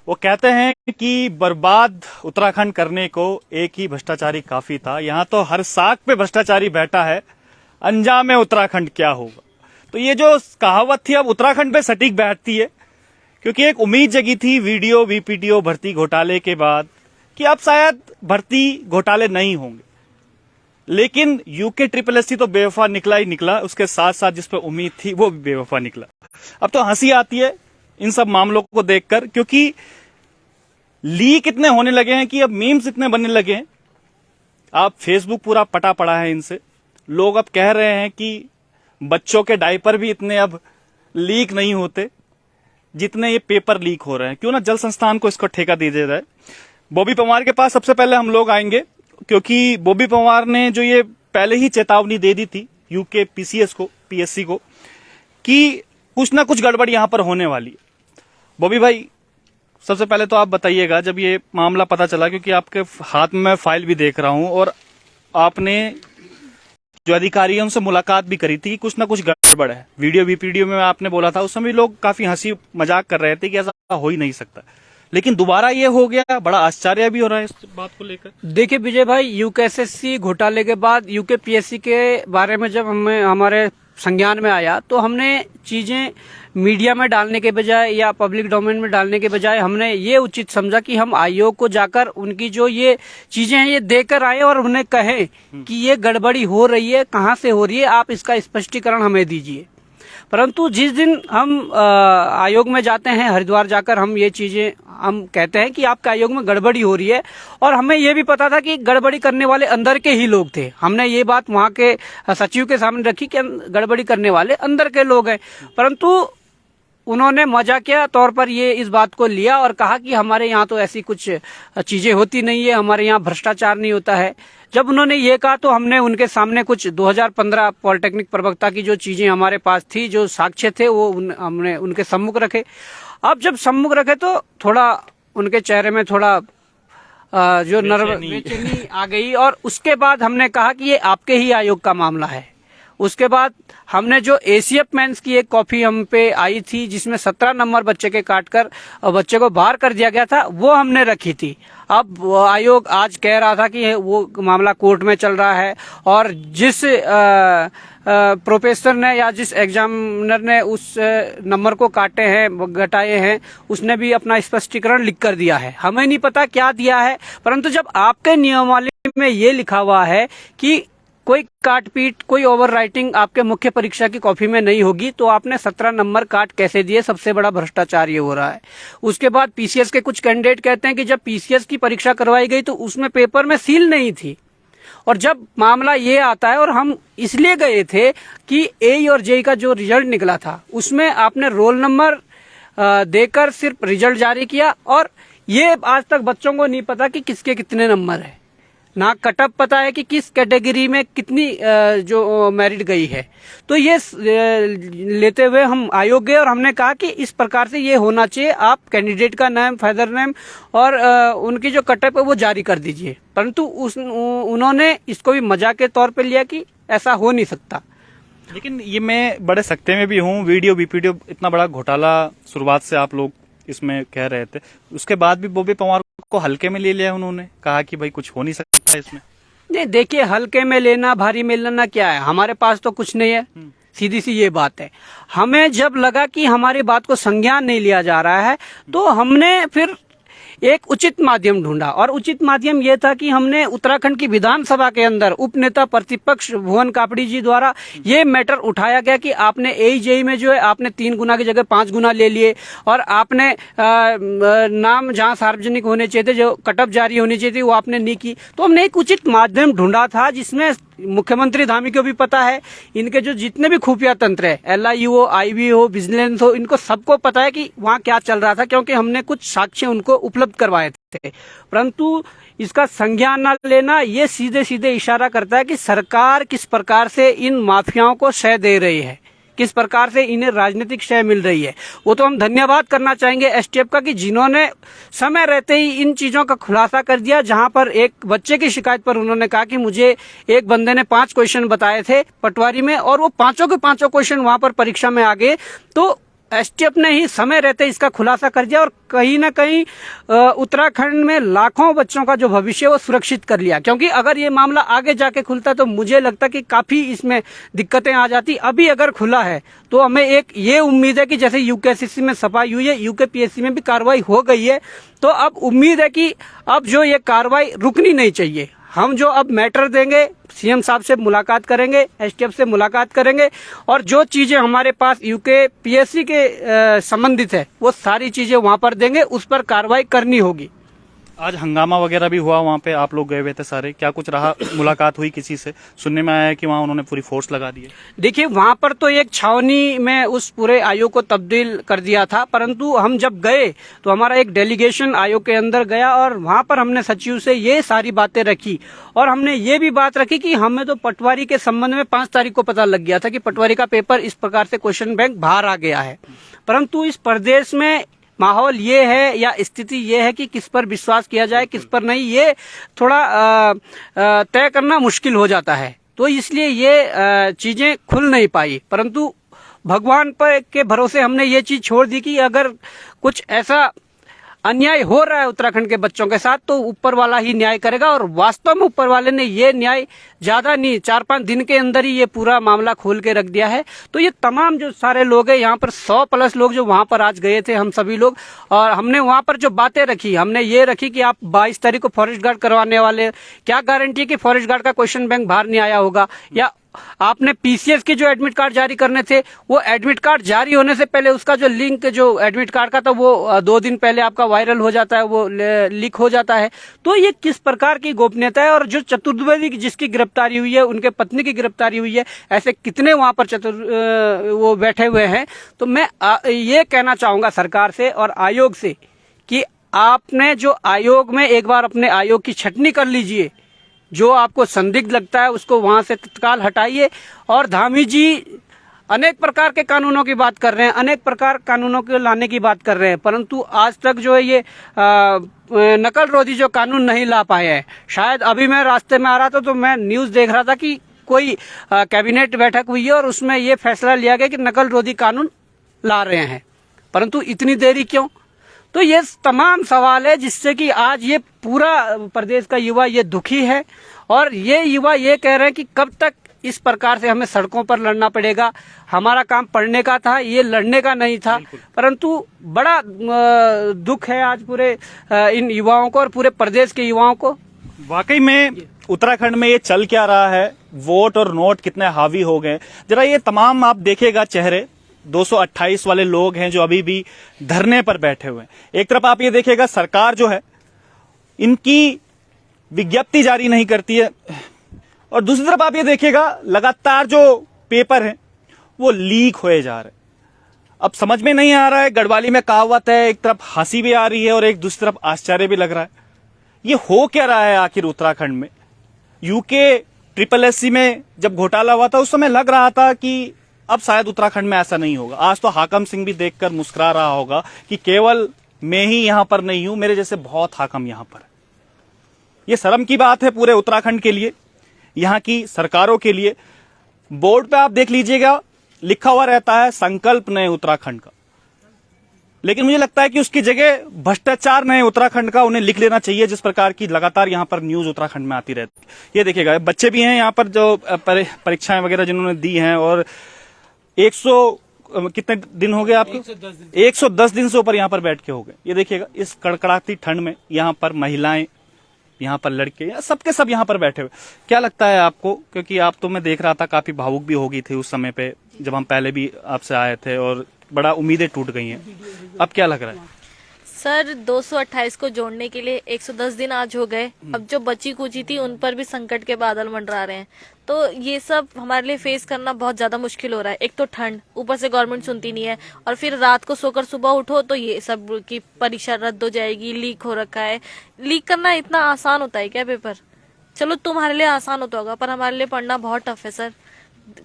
वो कहते हैं कि बर्बाद उत्तराखंड करने को एक ही भ्रष्टाचारी काफी था। यहाँ तो हर साख पे भ्रष्टाचारी बैठा है, अंजाम है उत्तराखंड क्या होगा। तो ये जो कहावत थी अब उत्तराखंड पे सटीक बैठती है, क्योंकि एक उम्मीद जगी थी वीडियो वीपीटीओ भर्ती घोटाले के बाद कि अब शायद भर्ती घोटाले नहीं होंगे, लेकिन यूके ट्रिपल एससी तो बेवफा निकला ही निकला, उसके साथ साथ जिस पर उम्मीद थी वो भी बेवफा निकला। अब तो हंसी आती है इन सब मामलों को देखकर, क्योंकि लीक इतने होने लगे हैं कि अब मीम्स इतने बनने लगे हैं। आप फेसबुक पूरा पटा पड़ा है इनसे। लोग अब कह रहे हैं कि बच्चों के डायपर भी इतने अब लीक नहीं होते जितने ये पेपर लीक हो रहे हैं। क्यों ना जल संस्थान को इसको ठेका दे दिया जाए। बॉबी पंवार के पास सबसे पहले हम लोग आएंगे, क्योंकि बॉबी पंवार ने जो ये पहले ही चेतावनी दे दी थी यूके पीसीएस को, पीएससी को, कि कुछ ना कुछ गड़बड़ यहां पर होने वाली है। बॉबी भाई, सबसे पहले तो आप बताइएगा, जब ये मामला पता चला, क्योंकि आपके हाथ में मैं फाइल भी देख रहा हूं और आपने जो अधिकारियों से मुलाकात भी करी थी कि कुछ ना कुछ गड़बड़ है। वीडियो वीपीडीओ में आपने बोला था, उस समय लोग काफी हंसी मजाक कर रहे थे कि ऐसा हो ही नहीं सकता, लेकिन दोबारा ये हो गया। बड़ा आश्चर्य भी हो रहा है इस बात को लेकर। देखिए विजय भाई, यूकेएसएससी घोटाले के बाद यूके पीएससी के बारे में जब हमें हमारे संज्ञान में आया, तो हमने चीजें मीडिया में डालने के बजाय या पब्लिक डोमेन में डालने के बजाय हमने ये उचित समझा कि हम आयोग को जाकर उनकी जो ये चीजें हैं ये देकर आए और उन्हें कहें कि ये गड़बड़ी हो रही है, कहाँ से हो रही है, आप इसका स्पष्टीकरण हमें दीजिए। परंतु जिस दिन हम आयोग में जाते हैं, हरिद्वार जाकर हम ये चीजें हम कहते हैं कि आपके आयोग में गड़बड़ी हो रही है, और हमें ये भी पता था कि गड़बड़ी करने वाले अंदर के ही लोग थे। हमने ये बात वहाँ के सचिव के सामने रखी कि गड़बड़ी करने वाले अंदर के लोग हैं, परंतु उन्होंने मजाकिया तौर पर ये इस बात को लिया और कहा कि हमारे यहाँ तो ऐसी कुछ चीजें होती नहीं है, हमारे यहाँ भ्रष्टाचार नहीं होता है। जब उन्होंने ये कहा तो हमने उनके सामने कुछ 2015 पॉलिटेक्निक प्रवक्ता की जो चीजें हमारे पास थी, जो साक्ष्य थे, वो हमने उनके सम्मुख रखे। अब जब सम्मुख रखे तो थोड़ा उनके चेहरे में थोड़ा जो बेचैनी आ गई, और उसके बाद हमने कहा कि ये आपके ही आयोग का मामला है। उसके बाद हमने जो एसीएफ मेंस की एक कॉपी हम पे आई थी, जिसमें 17 नंबर बच्चे के काटकर बच्चे को बाहर कर दिया गया था, वो हमने रखी थी। अब आयोग आज कह रहा था कि वो मामला कोर्ट में चल रहा है, और जिस प्रोफेसर ने या जिस एग्जामिनर ने उस नंबर को काटे हैं, घटाए हैं, उसने भी अपना स्पष्टीकरण लिख कर दिया है। हमें नहीं पता क्या दिया है, परंतु जब आपके नियमावली में ये लिखा हुआ है कि कोई काटपीट, कोई ओवर राइटिंग आपके मुख्य परीक्षा की कॉपी में नहीं होगी, तो आपने 17 नंबर काट कैसे दिए? सबसे बड़ा भ्रष्टाचार ये हो रहा है। उसके बाद पीसीएस के कुछ कैंडिडेट कहते हैं कि जब पीसीएस की परीक्षा करवाई गई तो उसमें पेपर में सील नहीं थी, और जब मामला ये आता है, और हम इसलिए गए थे कि एई और जेई का जो रिजल्ट निकला था उसमें आपने रोल नंबर देकर सिर्फ रिजल्ट जारी किया, और ये आज तक बच्चों को नहीं पता कि किसके कितने नंबर है, ना कटअप पता है कि किस कैटेगरी में कितनी जो मेरिट गई है। तो ये लेते हुए हम आयोग गए और हमने कहा कि इस प्रकार से ये होना चाहिए, आप कैंडिडेट का नाम, फादर नेम और उनकी जो कटअप है वो जारी कर दीजिए। परंतु उन्होंने इसको भी मजाक के तौर पे लिया कि ऐसा हो नहीं सकता। लेकिन ये मैं बड़े सख्ते में भी हूँ, वीडियो वीपीडीओ इतना बड़ा घोटाला शुरुआत से आप लोग इसमें कह रहे थे, उसके बाद भी बॉबी पंवार को हल्के में ले लिया उन्होंने, कहा कि भाई कुछ हो नहीं सकता है इसमें। नहीं, देखिए, हल्के में लेना, भारी में लेना क्या है, हमारे पास तो कुछ नहीं है, सीधी सी ये बात है। हमें जब लगा कि हमारी बात को संज्ञान नहीं लिया जा रहा है, तो हमने फिर एक उचित माध्यम ढूंढा, और उचित माध्यम ये था कि हमने उत्तराखंड की विधानसभा के अंदर उपनेता प्रतिपक्ष भुवन कापड़ी जी द्वारा ये मैटर उठाया गया कि आपने एईजेई में जो है आपने 3 गुना की जगह 5 गुना ले लिए, और आपने नाम जहां सार्वजनिक होने चाहिए थे, जो कटअप जारी होनी चाहिए थी, वो आपने नहीं की। तो हमने एक उचित माध्यम ढूंढा था जिसमें मुख्यमंत्री धामी को भी पता है, इनके जो जितने भी खुफिया तंत्र है, एलआई हो, आईबी हो, विजिलेंस हो, इनको सबको पता है कि वहाँ क्या चल रहा था, क्योंकि हमने कुछ साक्ष्य उनको उपलब्ध करवाए थे। परंतु इसका संज्ञान न लेना, ये सीधे सीधे इशारा करता है कि सरकार किस प्रकार से इन माफियाओं को शय दे रही है, किस प्रकार से इन्हें राजनीतिक शय मिल रही है। वो तो हम धन्यवाद करना चाहेंगे एसटीएफ का कि जिन्होंने समय रहते ही इन चीजों का खुलासा कर दिया। जहां पर एक बच्चे की शिकायत पर उन्होंने कहा कि मुझे एक बंदे ने 5 क्वेश्चन बताए थे पटवारी में, और वो पांचों के पांचों क्वेश्चन वहां पर परीक्षा में आ गए। तो एसटीएफ ने ही समय रहते इसका खुलासा कर दिया और कहीं ना कहीं उत्तराखंड में लाखों बच्चों का जो भविष्य है वो सुरक्षित कर लिया। क्योंकि अगर ये मामला आगे जाके खुलता तो मुझे लगता कि काफी इसमें दिक्कतें आ जाती। अभी अगर खुला है तो हमें एक ये उम्मीद है कि जैसे यूकेएसएससी में सफाई हुई है, यूकेपीएससी में भी कार्रवाई हो गई है, तो अब उम्मीद है कि अब जो ये कार्रवाई रुकनी नहीं चाहिए। हम जो अब मैटर देंगे, सीएम साहब से मुलाकात करेंगे, एसटीएफ से मुलाकात करेंगे और जो चीजें हमारे पास यूकेपीएससी के संबंधित है वो सारी चीजें वहां पर देंगे, उस पर कार्रवाई करनी होगी। आज हंगामा वगैरह भी हुआ वहाँ पे, आप लोग गए हुए थे सारे, क्या कुछ रहा? मुलाकात हुई किसी से? सुनने में आया है कि वहाँ उन्होंने पूरी फोर्स लगा दी है। देखिए वहां पर तो एक छावनी में उस पूरे आयोग को तब्दील कर दिया था, परंतु हम जब गए तो हमारा एक डेलीगेशन आयोग के अंदर गया और वहां पर हमने सचिव से ये सारी बातें रखी और हमने ये भी बात रखी कि हमें तो पटवारी के संबंध में 5 तारीख को पता लग गया था कि पटवारी का पेपर इस प्रकार से क्वेश्चन बैंक बाहर आ गया है, परंतु इस प्रदेश में माहौल ये है या स्थिति ये है कि किस पर विश्वास किया जाए किस पर नहीं, ये थोड़ा तय करना मुश्किल हो जाता है। तो इसलिए ये चीजें खुल नहीं पाई, परंतु भगवान पर के भरोसे हमने ये चीज छोड़ दी कि अगर कुछ ऐसा अन्याय हो रहा है उत्तराखंड के बच्चों के साथ तो ऊपर वाला ही न्याय करेगा। और वास्तव में ऊपर वाले ने ये न्याय ज्यादा नहीं 4-5 दिन के अंदर ही ये पूरा मामला खोल के रख दिया है। तो ये तमाम जो सारे लोग हैं यहाँ पर 100+ लोग जो वहां पर आज गए थे, हम सभी लोग, और हमने वहां पर जो बातें रखी, हमने ये रखी कि आप 22 तारीख को फॉरेस्ट गार्ड करवाने वाले, क्या गारंटी है कि फॉरेस्ट गार्ड का क्वेश्चन बैंक बाहर नहीं आया होगा, या आपने पीसीएस के जो एडमिट कार्ड जारी करने थे वो एडमिट कार्ड जारी होने से पहले उसका जो लिंक जो एडमिट कार्ड का था वो 2 दिन पहले आपका वायरल हो जाता है, वो लीक हो जाता है। तो ये किस प्रकार की गोपनीयता है। और जो चतुर्वेदी जिसकी गिरफ्तारी हुई है, उनके पत्नी की गिरफ्तारी हुई है, ऐसे कितने वहां पर वो बैठे हुए हैं। तो मैं ये कहना चाहूंगा सरकार से और आयोग से कि आपने जो आयोग में एक बार अपने आयोग की छटनी कर लीजिए, जो आपको संदिग्ध लगता है उसको वहां से तत्काल हटाइए। और धामी जी अनेक प्रकार के कानूनों की बात कर रहे हैं, अनेक प्रकार कानूनों को लाने की बात कर रहे हैं, परंतु आज तक जो है ये नकल रोधी जो कानून नहीं ला पाए हैं। शायद अभी मैं रास्ते में आ रहा था तो मैं न्यूज देख रहा था कि कोई कैबिनेट बैठक हुई है और उसमें ये फैसला लिया गया कि नकल रोधी कानून ला रहे हैं, परंतु इतनी देरी क्यों? तो ये तमाम सवाल है जिससे कि आज ये पूरा प्रदेश का युवा ये दुखी है और ये युवा ये कह रहे हैं कि कब तक इस प्रकार से हमें सड़कों पर लड़ना पड़ेगा। हमारा काम पढ़ने का था, ये लड़ने का नहीं था। परंतु बड़ा दुख है आज पूरे इन युवाओं को और पूरे प्रदेश के युवाओं को। वाकई में उत्तराखंड में ये चल क्या रहा है, वोट और नोट कितने हावी हो गए, जरा ये तमाम आप देखेगा चेहरे 228 वाले लोग हैं जो अभी भी धरने पर बैठे हुए हैं। एक तरफ आप ये देखिएगा सरकार जो है इनकी विज्ञप्ति जारी नहीं करती है, और दूसरी तरफ आप ये देखिएगा लगातार जो पेपर हैं वो लीक होए जा रहे हैं। अब समझ में नहीं आ रहा है, गढ़वाली में कहावत है, एक तरफ हंसी भी आ रही है और एक दूसरी तरफ आश्चर्य भी लग रहा है। ये हो क्या रहा है आखिर उत्तराखंड में? यूके में जब घोटाला हुआ था उस समय लग रहा था कि अब शायद उत्तराखंड में ऐसा नहीं होगा। आज तो हाकम सिंह भी देखकर मुस्कुरा रहा होगा कि केवल मैं ही यहां पर नहीं हूं, मेरे जैसे बहुत हाकम यहां पर। यह शर्म की बात है पूरे उत्तराखंड के लिए, यहां की सरकारों के लिए। बोर्ड पे आप देख लीजिएगा लिखा हुआ रहता है संकल्प नए उत्तराखंड का, लेकिन मुझे लगता है कि उसकी जगह भ्रष्टाचार नए उत्तराखंड का उन्हें लिख लेना चाहिए, जिस प्रकार की लगातार यहां पर न्यूज उत्तराखंड में आती रहती है। ये देखिएगा बच्चे भी हैं यहां पर जो परीक्षाएं वगैरह जिन्होंने दी हैं, और 100 कितने दिन हो गए आपको? 110 दिन से ऊपर यहाँ पर बैठ के हो गए। ये देखिएगा इस कड़कड़ाती ठंड में यहाँ पर महिलाएं, यहाँ पर लड़के, सबके सब यहाँ पर बैठे हुए। क्या लगता है आपको? क्योंकि आप तो मैं देख रहा था काफी भावुक भी हो गई थी उस समय पे जब हम पहले भी आपसे आए थे, और बड़ा उम्मीदें टूट गई हैं। अब क्या लग रहा है? सर 228 को जोड़ने के लिए 110 दिन आज हो गए। अब जो बची कुची थी उन पर भी संकट के बादल मंडरा रहे हैं। तो ये सब हमारे लिए फेस करना बहुत ज्यादा मुश्किल हो रहा है। एक तो ठंड, ऊपर से गवर्नमेंट सुनती नहीं है, और फिर रात को सोकर सुबह उठो तो ये सब की परीक्षा रद्द हो जाएगी, लीक हो रखा है। लीक करना इतना आसान होता है क्या पेपर? चलो तुम्हारे लिए आसान होता होगा, पर हमारे लिए पढ़ना बहुत टफ है सर।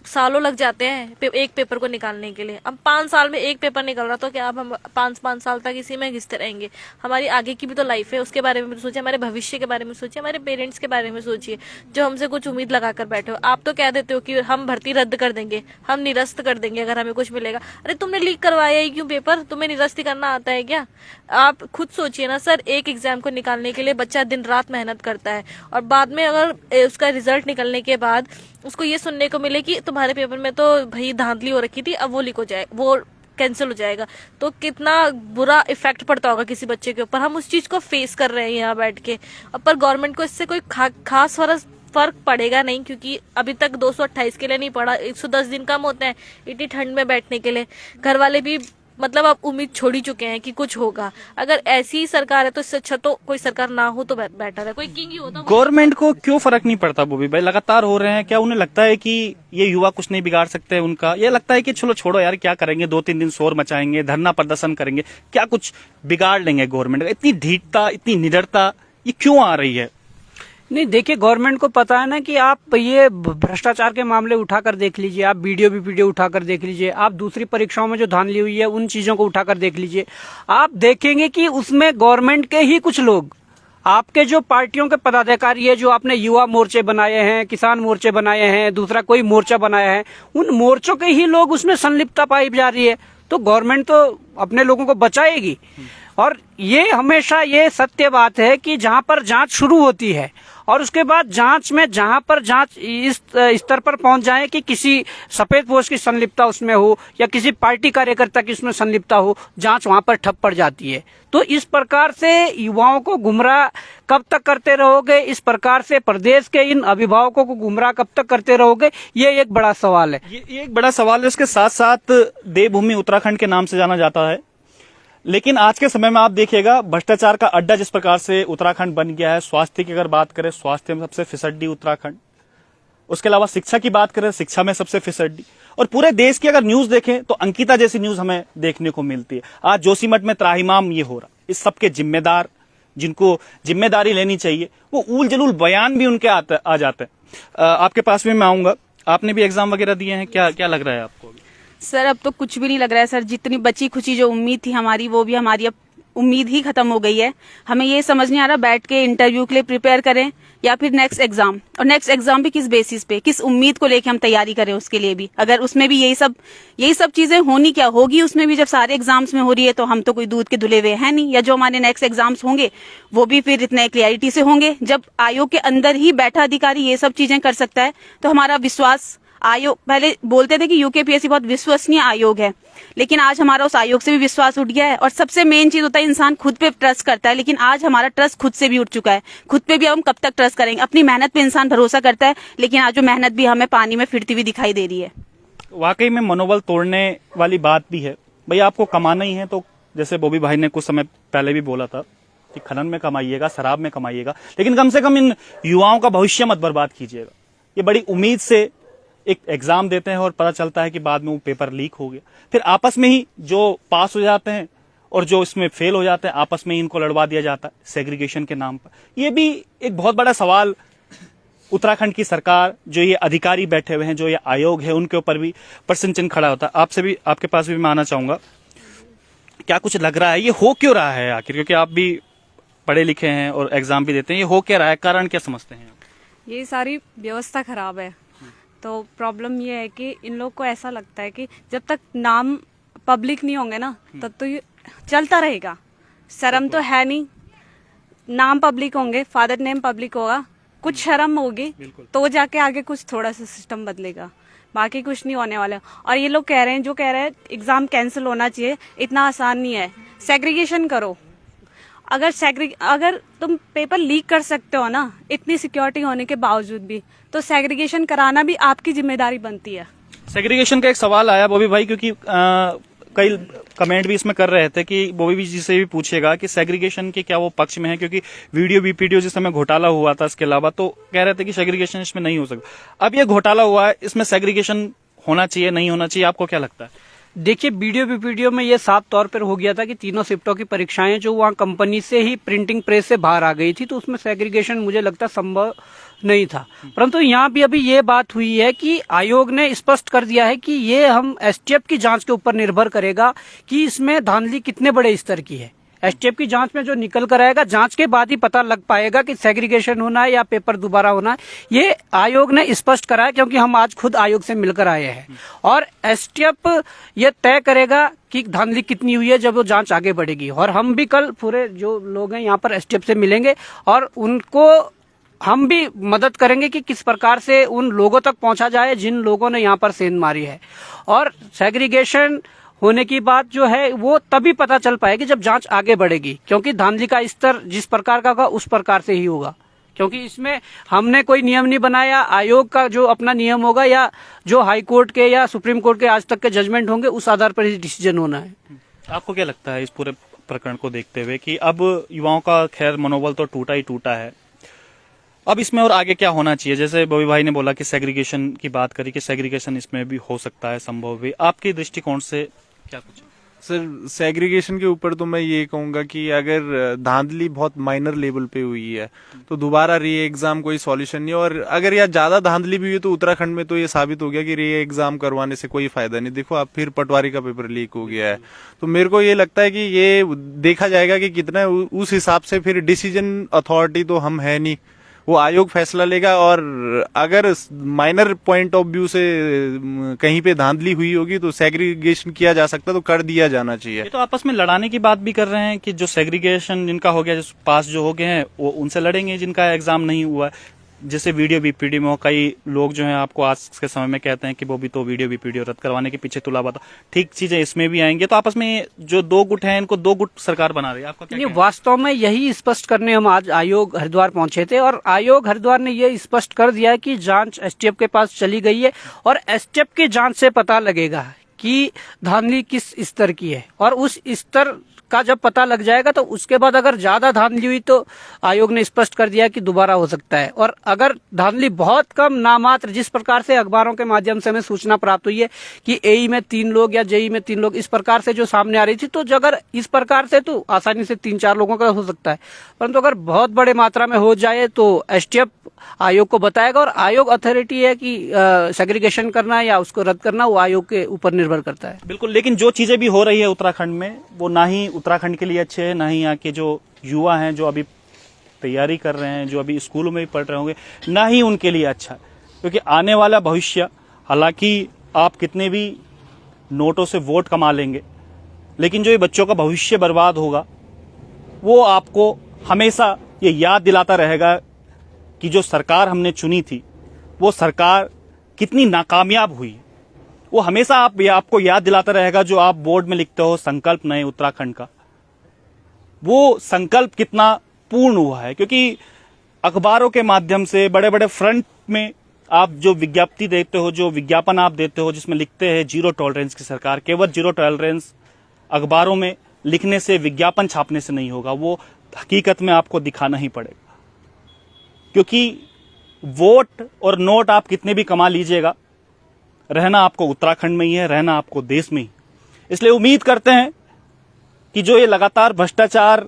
सालों लग जाते हैं एक पेपर को निकालने के लिए। अब 5 साल में एक पेपर निकल रहा, तो क्या अब हम 5 साल तक इसी में घिसते रहेंगे? हमारी आगे की भी तो लाइफ है, उसके बारे में भी सोचिए, हमारे भविष्य के बारे में सोचिए, हमारे पेरेंट्स के बारे में सोचिए जो हमसे कुछ उम्मीद लगा कर बैठे हो। आप तो कह देते हो कि हम भर्ती रद्द कर देंगे, हम निरस्त कर देंगे अगर हमें कुछ मिलेगा। अरे तुमने लीक करवाया ही क्यों पेपर? तुम्हें निरस्त ही करना आता है क्या? आप खुद सोचिए ना सर, एक एग्जाम को निकालने के लिए बच्चा दिन रात मेहनत करता है, और बाद में अगर उसका रिजल्ट निकलने के बाद उसको ये सुनने को मिले कि तुम्हारे पेपर में तो भाई धांधली हो रखी थी, अब वो लीक हो जाए, वो कैंसिल हो जाएगा, तो कितना बुरा इफेक्ट पड़ता होगा किसी बच्चे के ऊपर। हम उस चीज को फेस कर रहे हैं यहाँ बैठ के, पर गवर्नमेंट को इससे कोई खास फर्क पड़ेगा नहीं, क्योंकि अभी तक 228 के लिए नहीं पड़ा, 110 दिन कम होते हैं इतनी ठंड में बैठने के लिए। घर वाले भी मतलब अब उम्मीद छोड़ ही चुके हैं कि कुछ होगा। अगर ऐसी ही सरकार है तो इससे अच्छा तो कोई सरकार ना हो तो बेटर है, कोई किंग ही होता। गवर्नमेंट को क्यों फर्क नहीं पड़ता बॉबी भाई? लगातार हो रहे हैं, क्या उन्हें लगता है कि ये युवा कुछ नहीं बिगाड़ सकते उनका? ये लगता है कि चलो छोड़ो यार, क्या करेंगे, 2-3 दिन शोर मचाएंगे, धरना प्रदर्शन करेंगे, क्या कुछ बिगाड़ लेंगे? गवर्नमेंट इतनी ढीठता, इतनी निडरता ये क्यों आ रही है? नहीं, देखिए, गवर्नमेंट को पता है ना कि आप ये भ्रष्टाचार के मामले उठाकर देख लीजिए, आप वीडियो उठाकर देख लीजिए, आप दूसरी परीक्षाओं में जो धांधली हुई है उन चीजों को उठाकर देख लीजिए, आप देखेंगे कि उसमें गवर्नमेंट के ही कुछ लोग, आपके जो पार्टियों के पदाधिकारी है, जो आपने युवा मोर्चे बनाए हैं, किसान मोर्चे बनाए हैं, दूसरा कोई मोर्चा बनाया है, उन मोर्चों के ही लोग उसमें संलिप्तता पाई जा रही है। तो गवर्नमेंट तो अपने लोगों को बचाएगी। और ये हमेशा ये सत्य बात है कि जहां पर जांच शुरू होती है और उसके बाद जांच में जहां पर जांच इस स्तर पर पहुंच जाए कि किसी सफेद पोश की संलिप्तता उसमें हो या किसी पार्टी कार्यकर्ता की उसमें संलिप्तता हो, जांच वहां पर ठप पड़ जाती है। तो इस प्रकार से युवाओं को गुमराह कब तक करते रहोगे? इस प्रकार से प्रदेश के इन अभिभावकों को गुमराह कब तक करते रहोगे? ये एक बड़ा सवाल है। ये एक बड़ा सवाल है। उसके साथ साथ देवभूमि उत्तराखंड के नाम से जाना जाता है, लेकिन आज के समय में आप देखिएगा भ्रष्टाचार का अड्डा जिस प्रकार से उत्तराखंड बन गया है। स्वास्थ्य की अगर बात करें, स्वास्थ्य में सबसे फिसड्डी उत्तराखंड। उसके अलावा शिक्षा की बात करें, शिक्षा में सबसे फिसड्डी। और पूरे देश की अगर न्यूज देखें तो अंकिता जैसी न्यूज हमें देखने को मिलती है। आज जोशीमठ में त्राहिमाम ये हो रहा, इस सबके जिम्मेदार जिनको जिम्मेदारी लेनी चाहिए वो ऊल जलूल बयान भी उनके आ जाते हैं। आपके पास भी मैं आऊंगा, आपने भी एग्जाम वगैरह दिए हैं, क्या लग रहा है आपको? सर अब तो कुछ भी नहीं लग रहा है सर। जितनी बची खुची जो उम्मीद थी हमारी, वो भी हमारी अब उम्मीद ही खत्म हो गई है। हमें ये समझ नहीं आ रहा बैठ के इंटरव्यू के लिए प्रिपेयर करें या फिर नेक्स्ट एग्जाम, और नेक्स्ट एग्जाम भी किस बेसिस पे, किस उम्मीद को लेके हम तैयारी करें उसके लिए भी। अगर उसमें भी यही सब चीजें होनी क्या होगी उसमें भी, जब सारे एग्जाम्स में हो रही है, तो हम तो कोई दूध के धुले हुए हैं नहीं। या जो हमारे नेक्स्ट एग्जाम्स होंगे वो भी फिर इतने क्लियरिटी से होंगे। जब आयोग के अंदर ही बैठा अधिकारी ये सब चीजें कर सकता है तो हमारा विश्वास, आयोग पहले बोलते थे कि यूकेपीएससी बहुत विश्वसनीय आयोग है, लेकिन आज हमारा उस आयोग से भी विश्वास उठ गया है। और सबसे मेन चीज होता है इंसान खुद पे ट्रस्ट करता है, लेकिन आज हमारा ट्रस्ट खुद से भी उठ चुका है। खुद पे भी हम कब तक ट्रस्ट करेंगे? अपनी मेहनत पे इंसान भरोसा करता है, लेकिन आज वो मेहनत भी हमें पानी में फिरती हुई दिखाई दे रही है। वाकई में मनोबल तोड़ने वाली बात भी है। भाई आपको कमाना ही है तो जैसे बॉबी भाई ने कुछ समय पहले भी बोला था कि खनन में कमाइएगा, शराब में कमाइएगा, लेकिन कम से कम इन युवाओं का भविष्य मत बर्बाद कीजिएगा। ये बड़ी उम्मीद से एक एग्जाम देते हैं और पता चलता है कि बाद में वो पेपर लीक हो गया। फिर आपस में ही जो पास हो जाते हैं और जो इसमें फेल हो जाते हैं, आपस में ही इनको लड़वा दिया जाता है सेग्रीगेशन के नाम पर। ये भी एक बहुत बड़ा सवाल उत्तराखंड की सरकार, जो ये अधिकारी बैठे हुए हैं, जो ये आयोग है, उनके ऊपर भी प्रश्न चिन्ह खड़ा होता है। आपसे भी, आपके पास भी मैं आना चाहूंगा, क्या कुछ लग रहा है ये हो क्यों रहा है आखिर? क्योंकि आप भी पढ़े लिखे हैं और एग्जाम भी देते हैं, ये हो क्या रहा है, कारण क्या समझते हैं? ये सारी व्यवस्था खराब है। तो प्रॉब्लम ये है कि इन लोग को ऐसा लगता है कि जब तक नाम पब्लिक नहीं होंगे ना, तब तो ये चलता रहेगा। शर्म तो है नहीं, नाम पब्लिक होंगे, फादर नेम पब्लिक होगा, कुछ शर्म होगी तो जाके आगे कुछ थोड़ा सा सिस्टम बदलेगा, बाकी कुछ नहीं होने वाला। और ये लोग कह रहे हैं, जो कह रहे हैं एग्जाम कैंसिल होना चाहिए, इतना आसान नहीं है। सेग्रीगेशन करो। अगर तुम पेपर लीक कर सकते हो ना, इतनी सिक्योरिटी होने के बावजूद भी, तो सेग्रीगेशन कराना भी आपकी जिम्मेदारी बनती है। सेग्रीगेशन का एक सवाल आया बॉबी भाई, क्योंकि कई कमेंट भी इसमें कर रहे थे कि बॉबी जी से भी पूछेगा कि सेग्रीगेशन के क्या वो पक्ष में है, क्योंकि वीडियो जिस समय घोटाला हुआ था इसके अलावा, तो कह रहे थे कि सेग्रीगेशन इसमें नहीं हो सकता। अब ये घोटाला हुआ है, इसमें सेग्रीगेशन होना चाहिए, नहीं होना चाहिए, आपको क्या लगता है? देखिए वीडियो में ये साफ तौर पर हो गया था कि तीनों शिफ्टों की परीक्षाएं जो वहाँ कंपनी से ही प्रिंटिंग प्रेस से बाहर आ गई थी, तो उसमें सेग्रीगेशन मुझे लगता संभव नहीं था। परंतु यहाँ भी अभी ये बात हुई है कि आयोग ने स्पष्ट कर दिया है कि ये हम एसटीएफ की जांच के ऊपर निर्भर करेगा कि इसमें धांधली कितने बड़े स्तर की है। एसटीएफ की जांच में जो निकल कर आएगा, जांच के बाद ही पता लग पाएगा कि सेग्रीगेशन होना है या पेपर दोबारा होना है। ये आयोग ने स्पष्ट करा है, क्योंकि हम आज खुद आयोग से मिलकर आए हैं। और एसटीएफ ये तय करेगा कि धांधली कितनी हुई है जब वो जांच आगे बढ़ेगी। और हम भी कल पूरे जो लोग हैं यहाँ पर एसटीएफ से मिलेंगे और उनको हम भी मदद करेंगे कि किस प्रकार से उन लोगों तक पहुंचा जाए जिन लोगों ने यहाँ पर सेंध मारी है। और सेग्रीगेशन होने की बात जो है वो तभी पता चल पाएगी जब जांच आगे बढ़ेगी, क्योंकि धांधली का स्तर जिस प्रकार का होगा उस प्रकार से ही होगा। क्योंकि इसमें हमने कोई नियम नहीं बनाया, आयोग का जो अपना नियम होगा या जो हाई कोर्ट के या सुप्रीम कोर्ट के आज तक के जजमेंट होंगे उस आधार पर ही डिसीजन होना है। आपको क्या लगता है इस पूरे प्रकरण को देखते हुए कि अब युवाओं का खैर मनोबल तो टूटा ही टूटा है, अब इसमें और आगे क्या होना चाहिए? जैसे बॉबी भाई ने बोला कि सेग्रीगेशन की बात करी कि सेग्रीगेशन इसमें भी हो सकता है, संभव भी। आपके दृष्टिकोण से क्या कुछ? सर, सेग्रीगेशन के ऊपर तो मैं ये कहूंगा कि अगर धांधली बहुत माइनर लेवल पे हुई है तो दोबारा री एग्जाम कोई सॉल्यूशन नहीं। और अगर यार ज्यादा धांधली भी हुई तो उत्तराखंड में तो ये साबित हो गया कि री एग्जाम करवाने से कोई फायदा नहीं। देखो अब फिर पटवारी का पेपर लीक हो गया है, तो मेरे को ये लगता है कि ये देखा जाएगा कि कितना, उस हिसाब से फिर डिसीजन अथॉरिटी तो हम है नहीं, वो आयोग फैसला लेगा। और अगर माइनर पॉइंट ऑफ व्यू से कहीं पे धांधली हुई होगी तो सेग्रीगेशन किया जा सकता, तो कर दिया जाना चाहिए। ये तो आपस में लड़ाने की बात भी कर रहे हैं कि जो सेग्रीगेशन जिनका हो गया, जो पास जो हो गए हैं वो उनसे लड़ेंगे जिनका एग्जाम नहीं हुआ है। जैसे वीडियो बीपीडी में कई लोग जो हैं आपको आज के समय में कहते हैं कि वो भी तो वीडियो बीपीडी रद्द करवाने के पीछे तुला बता, ठीक चीजें इसमें भी आएंगे। तो आपस में जो दो गुट हैं इनको दो गुट सरकार बना रही है, आपका क्या नहीं, कहना है? वास्तव में यही स्पष्ट करने हम आज आयोग हरिद्वार पहुंचे थे और आयोग हरिद्वार ने यह स्पष्ट कर दिया कि जांच एसटीएफ के पास चली गई है और एसटीएफ की जांच से पता लगेगा कि धांधली किस स्तर की है। और उस स्तर का जब पता लग जाएगा तो उसके बाद अगर ज्यादा धांधली हुई तो आयोग ने स्पष्ट कर दिया कि दोबारा हो सकता है। और अगर धांधली बहुत कम, नामात्र, जिस प्रकार से अखबारों के माध्यम से हमें सूचना प्राप्त हुई है कि एई में 3 लोग या जेई में 3 लोग, इस प्रकार से जो सामने आ रही थी, तो अगर इस प्रकार से तो आसानी से 3-4 लोगों का हो सकता है। परंतु अगर बहुत बड़े मात्रा में हो जाए तो एसटीएफ आयोग को बताएगा और आयोग अथॉरिटी है कि सेग्रीगेशन करना है या उसको रद्द करना, वो आयोग के ऊपर निर्भर करता है। बिल्कुल, लेकिन जो चीजें भी हो रही है उत्तराखंड में वो ना ही उत्तराखंड के लिए अच्छे है, ना ही यहाँ के जो युवा हैं जो अभी तैयारी कर रहे हैं, जो अभी स्कूलों में भी पढ़ रहे होंगे, ना ही उनके लिए अच्छा है। क्योंकि आने वाला भविष्य, हालांकि आप कितने भी नोटों से वोट कमा लेंगे, लेकिन जो ये बच्चों का भविष्य बर्बाद होगा वो आपको हमेशा ये याद दिलाता रहेगा कि जो सरकार हमने चुनी थी वो सरकार कितनी नाकामयाब हुई। वो हमेशा आपको याद दिलाता रहेगा। जो आप बोर्ड में लिखते हो संकल्प नए उत्तराखंड का, वो संकल्प कितना पूर्ण हुआ है। क्योंकि अखबारों के माध्यम से बड़े बड़े फ्रंट में आप जो विज्ञप्ति देते हो, जो विज्ञापन आप देते हो जिसमें लिखते हैं जीरो टॉलरेंस की सरकार, केवल जीरो टॉलरेंस अखबारों में लिखने से, विज्ञापन छापने से नहीं होगा, वो हकीकत में आपको दिखाना ही पड़ेगा। क्योंकि वोट और नोट आप कितने भी कमा लीजिएगा, रहना आपको उत्तराखंड में ही है, रहना आपको देश में ही। इसलिए उम्मीद करते हैं कि जो ये लगातार भ्रष्टाचार,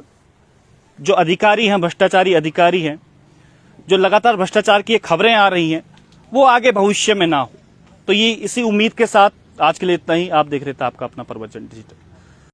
जो अधिकारी हैं, भ्रष्टाचारी अधिकारी हैं, जो लगातार भ्रष्टाचार की खबरें आ रही हैं, वो आगे भविष्य में ना हो। तो ये इसी उम्मीद के साथ आज के लिए इतना ही। आप देख रहे थे आपका अपना प्रवचन डिजिटल।